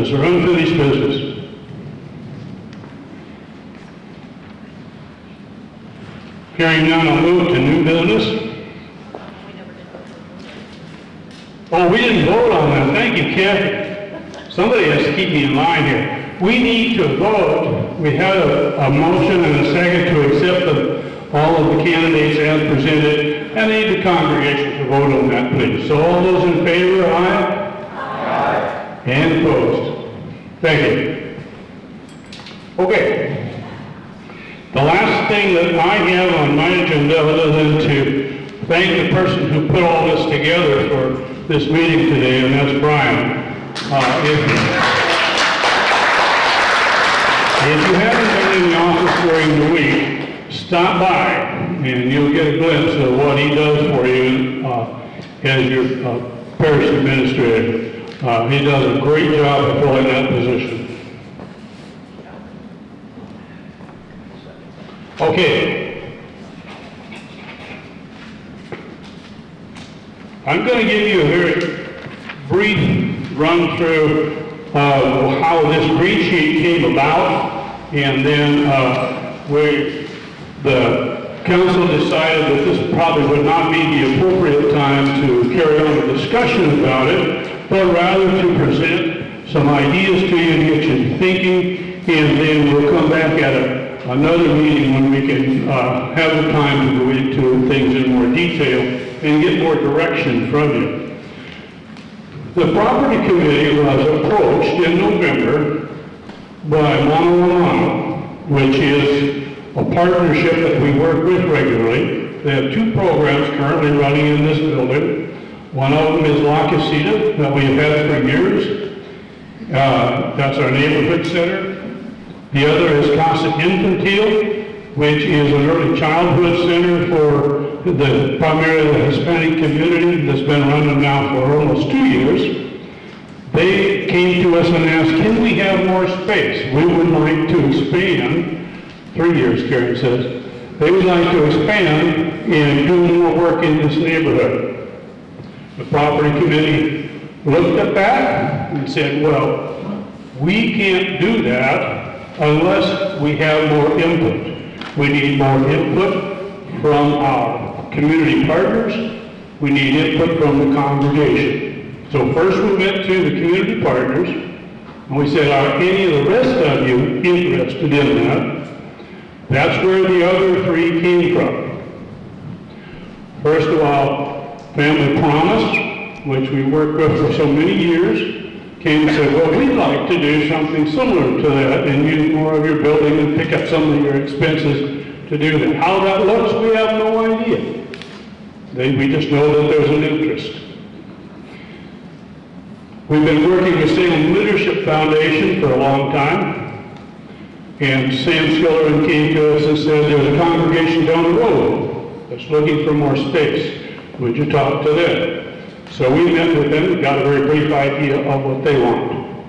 business or unfinished business? Hearing none, I'll move to new business. Oh, we didn't vote on that. Thank you, Kathy. Somebody has to keep me in line here. We need to vote. We had a motion and a second to accept all of the candidates as presented, and I need the congregation to vote on that, please. So all those in favor, aye? Aye. And opposed? Thank you. Okay. The last thing that I have on my agenda, other than to thank the person who put all this together for this meeting today, and that's Brian. If you haven't been in the office during the week, stop by and you'll get a glimpse of what he does for you as your parish administrator. He does a great job of filling that position. Okay. I'm going to give you a very brief run through how this green sheet came about, and then the council decided that this probably would not be the appropriate time to carry on a discussion about it, but rather to present some ideas to you and get you thinking, and then we'll come back at another meeting when we can have the time to go into things in more detail and get more direction from you. The property committee was approached in November by Mano, which is a partnership that we work with regularly. They have two programs currently running in this building. One of them is La Casita, that we have had for years. That's our neighborhood center. The other is Casa Infantil, which is an early childhood center for primarily the Hispanic community that's been running now for almost 2 years. They came to us and asked, can we have more space? We would like to expand, 3 years, Karen says. They would like to expand and do more work in this neighborhood. The property committee looked at that and said, well, we can't do that unless we have more input. We need more input from our community partners. We need input from the congregation. So first we went to the community partners, and we said, are any of the rest of you interested in that? That's where the other three came from. First of all, Family Promise, which we worked with for so many years, came and said, well, we'd like to do something similar to that and use more of your building and pick up some of your expenses to do that. How that looks, we have no idea. We just know that there's an interest. We've been working with Salem Leadership Foundation for a long time, and Sam Skilleran came to us and said, there's a congregation down the road that's looking for more space. Would you talk to them? So we met with them and got a very brief idea of what they want.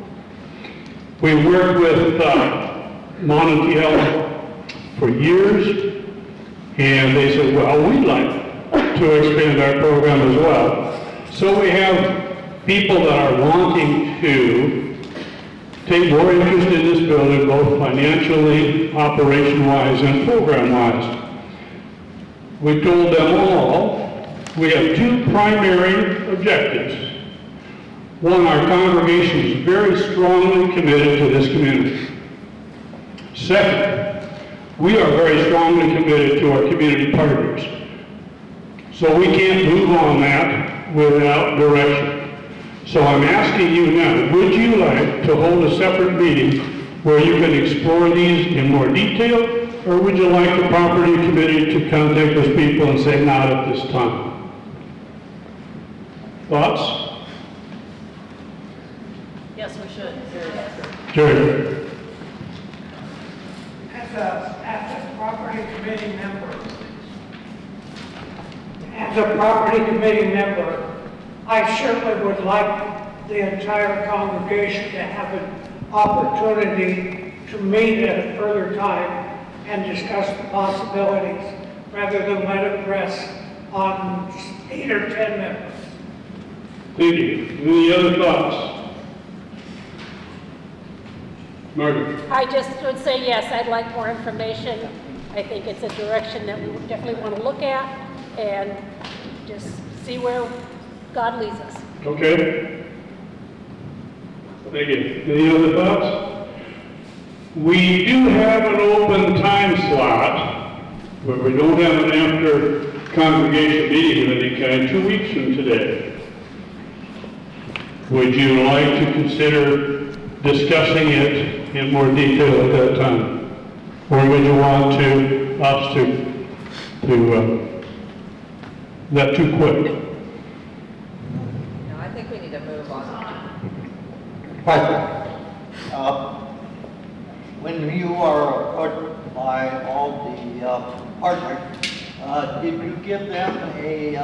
We worked with Montiel for years, and they said, well, we'd like to expand our program as well. So we have people that are wanting to take more interest in this building, both financially, operation-wise, and program-wise. We told them all, we have two primary objectives. One, our congregation is very strongly committed to this community. Second, we are very strongly committed to our community partners. So we can't move on that without direction. So I'm asking you now, would you like to hold a separate meeting where you can explore these in more detail, or would you like the property committee to contact those people and say not at this time? Thoughts? Yes, we should. Jerry. As a property committee member, I certainly would like the entire congregation to have an opportunity to meet at a further time and discuss the possibilities rather than let it rest on 8 or 10 members. Thank you. Any other thoughts? Margaret? I just would say, yes, I'd like more information. I think it's a direction that we would definitely want to look at and just see where God leads us. Okay. Thank you. Any other thoughts? We do have an open time slot, but we don't have an after congregation meeting of any kind 2 weeks from today. Would you like to consider discussing it in more detail at that time? Or would you want us to that too quick? No, I think we need to move on. When you are approached by all the partners, did you give them a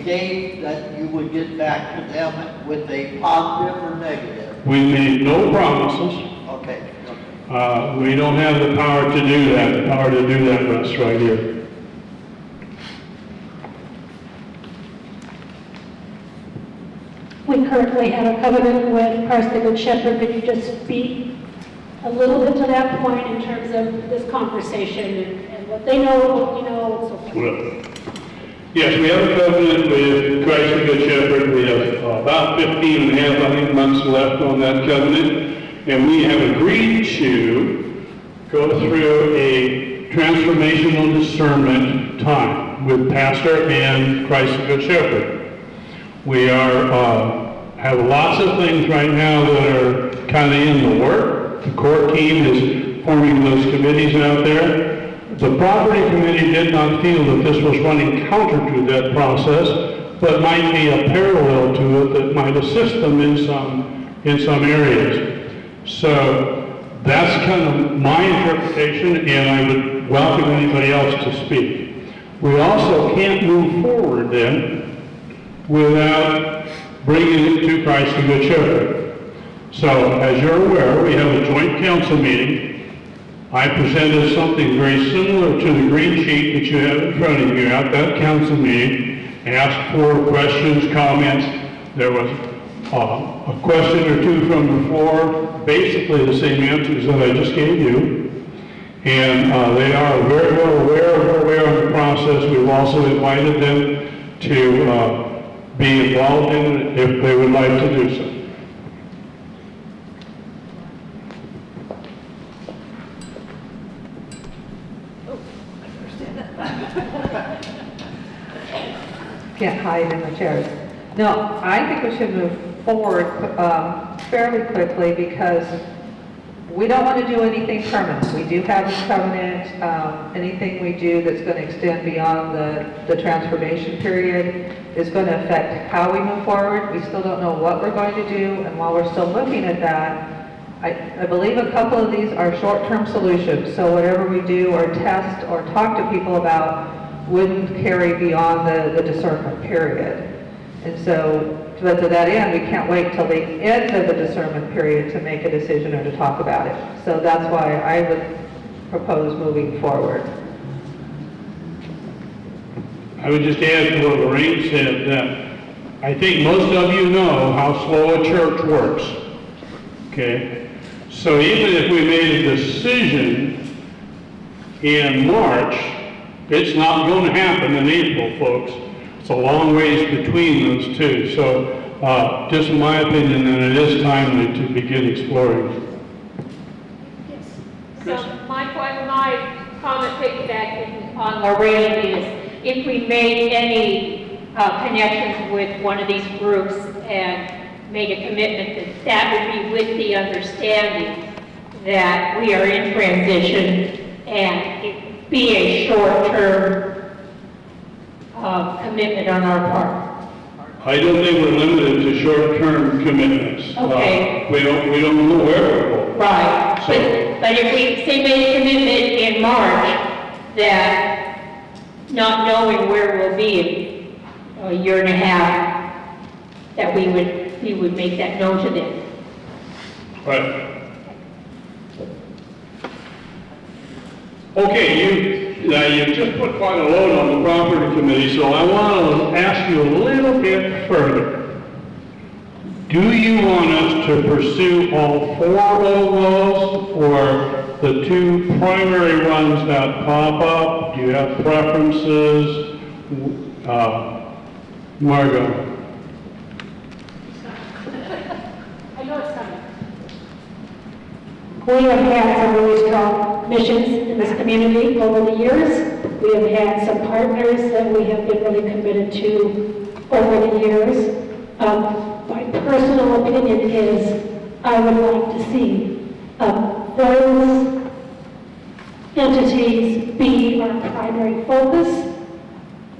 date that you would get back to them with a positive or negative? We made no promises. Okay. We don't have the power to do that. The power to do that rests right here. We currently have a covenant with Christ the Good Shepherd. Could you just speak a little bit to that point in terms of this conversation and what they know, what we know, and so forth? Well, yes, we have a covenant with Christ the Good Shepherd. We have about 15 and a half, I think, months left on that covenant. And we have agreed to go through a transformational discernment time with Pastor and Christ the Good Shepherd. We have lots of things right now that are kind of in the work. The court team is forming those committees out there. The property committee did not feel that this was running counter to that process, but might be a parallel to it that might assist them in some areas. So that's kind of my interpretation, and I would welcome anybody else to speak. We also can't move forward then without bringing it to Christ the Good Shepherd. So, as you're aware, we have a joint council meeting. I presented something very similar to the green sheet that you have in front of you at that council meeting, asked for questions, comments. There was a question or two from the floor, basically the same answers that I just gave you. And they are very well aware of where we are in the process. We've also invited them to be involved in it if they would like to do so. Can't hide in the chairs. No, I think we should move forward fairly quickly because we don't want to do anything permanent. We do have this covenant. Anything we do that's going to extend beyond the transformation period is going to affect how we move forward. We still don't know what we're going to do, and while we're still looking at that, I believe a couple of these are short-term solutions. So whatever we do or test or talk to people about wouldn't carry beyond the discernment period. And so, but to that end, we can't wait till the end of the discernment period to make a decision or to talk about it. So that's why I would propose moving forward. I would just add to what Lorraine said that I think most of you know how slow a church works. Okay? So even if we made a decision in March, it's not going to happen in April, folks. It's a long ways between those two. So just in my opinion, that it is timely to begin exploring. Yes. So my comment piggybacking on Lorraine is if we made any connections with one of these groups and made a commitment that would be with the understanding that we are in transition and it be a short-term commitment on our part. I don't think we're limited to short-term commitments. Okay. We don't know where we're going. Right. So, but if we say made a commitment in March that not knowing where we'll be in a year and a half, that we would make that known to them. right. Okay, you've just put quite a load on the property committee, so I want to ask you a little bit further. Do you want us to pursue all 4 of those, or the 2 primary ones that pop up? Do you have preferences? Margot? I know it's coming. We have had some really strong missions in this community over the years. We have had some partners that we have been really committed to over the years. My personal opinion is I would like to see those entities be our primary focus.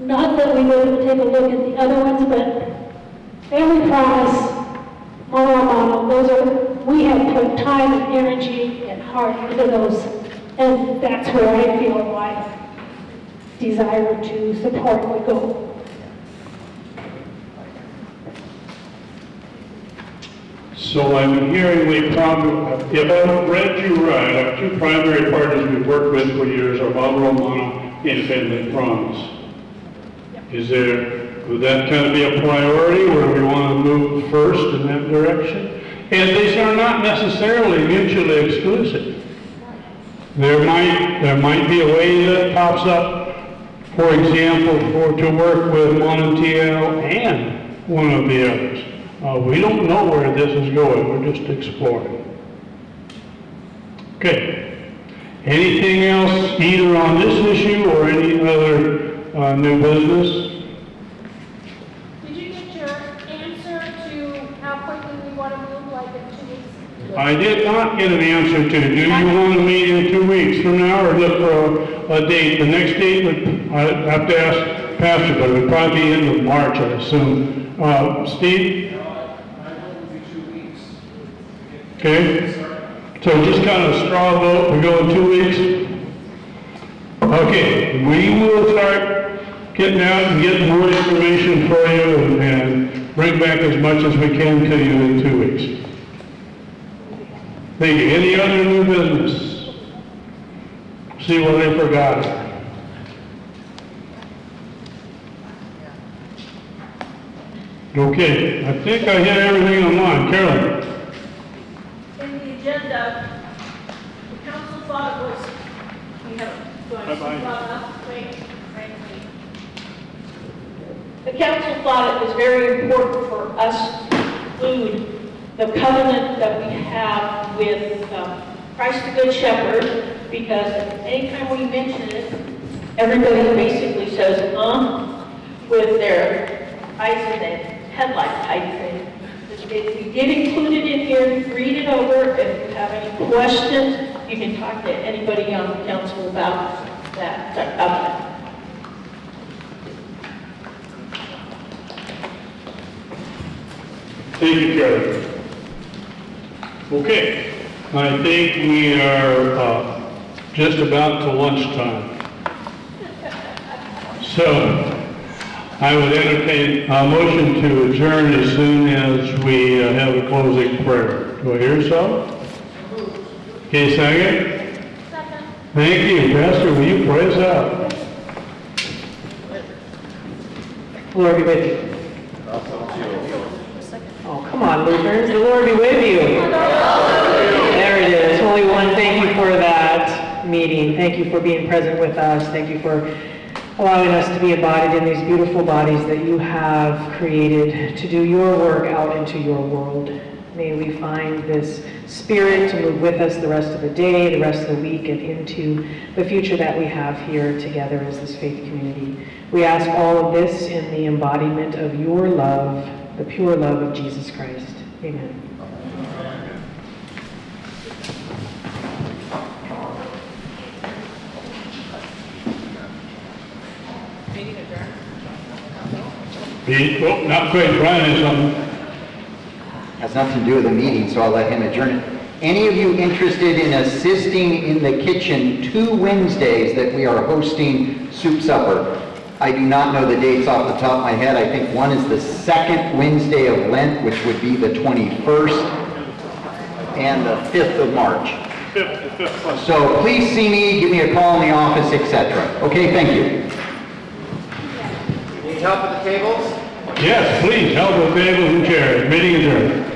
Not that we wouldn't take a look at the other ones, but Family Promise, Mono, those are, we have put time and energy and heart into those, and that's where I feel my desire to support would go. So I'm hearing we probably, if I've read you right, our 2 primary partners we've worked with for years are Mono and Family Promise. Is there, would that kind of be a priority where we want to move first in that direction? And these are not necessarily mutually exclusive. There might be a way that pops up, for example, to work with Montiel and one of the others. We don't know where this is going, we're just exploring. Okay. Anything else either on this issue or any other new business? Did you get your answer to how quickly we want to move, like in 2 weeks? I did not get an answer to, do you want to meet in 2 weeks from now or look for a date? The next date would, I'd have to ask Pastor, but it would probably be end of March, I assume. Steve? I will be 2 weeks. Okay. So just kind of a straw vote, we go in 2 weeks? Okay, we will start getting out and getting more information for you and bring back as much as we can to you in 2 weeks. Thank you. Any other new business? See what I forgot. Okay, I think I hit everything on mine. Carolyn? In the agenda, the council thought it was, we have, wait. The council thought it was very important for us to include the covenant that we have with Christ the Good Shepherd, because anytime we mention it, everybody basically says, with their eyes in the headlight type thing. We did include it in here, read it over. If you have any questions, you can talk to anybody on the council about that covenant. Thank you, Carolyn. Okay, I think we are just about to lunchtime. So, I would entertain a motion to adjourn as soon as we have a closing prayer. Do I hear so? Okay, second? Second. Thank you. Pastor, will you pray us out? Lord be with you. Oh, come on, Lutherans. The Lord be with you. There it is. Holy One, thank you for that meeting. Thank you for being present with us. Thank you for allowing us to be embodied in these beautiful bodies that you have created to do your work out into your world. May we find this spirit to move with us the rest of the day, the rest of the week, and into the future that we have here together as this faith community. We ask all of this in the embodiment of your love, the pure love of Jesus Christ. Amen. Oh, not quite. Brian has something. Has nothing to do with the meeting, so I'll let him adjourn it. Any of you interested in assisting in the kitchen 2 Wednesdays that we are hosting soup supper? I do not know the dates off the top of my head. I think one is the second Wednesday of Lent, which would be the 21st, and the 5th of March. So please see me, give me a call in the office, etc. Okay, thank you. Need help with the tables? Yes, please, help with tables and chairs. Meeting adjourned.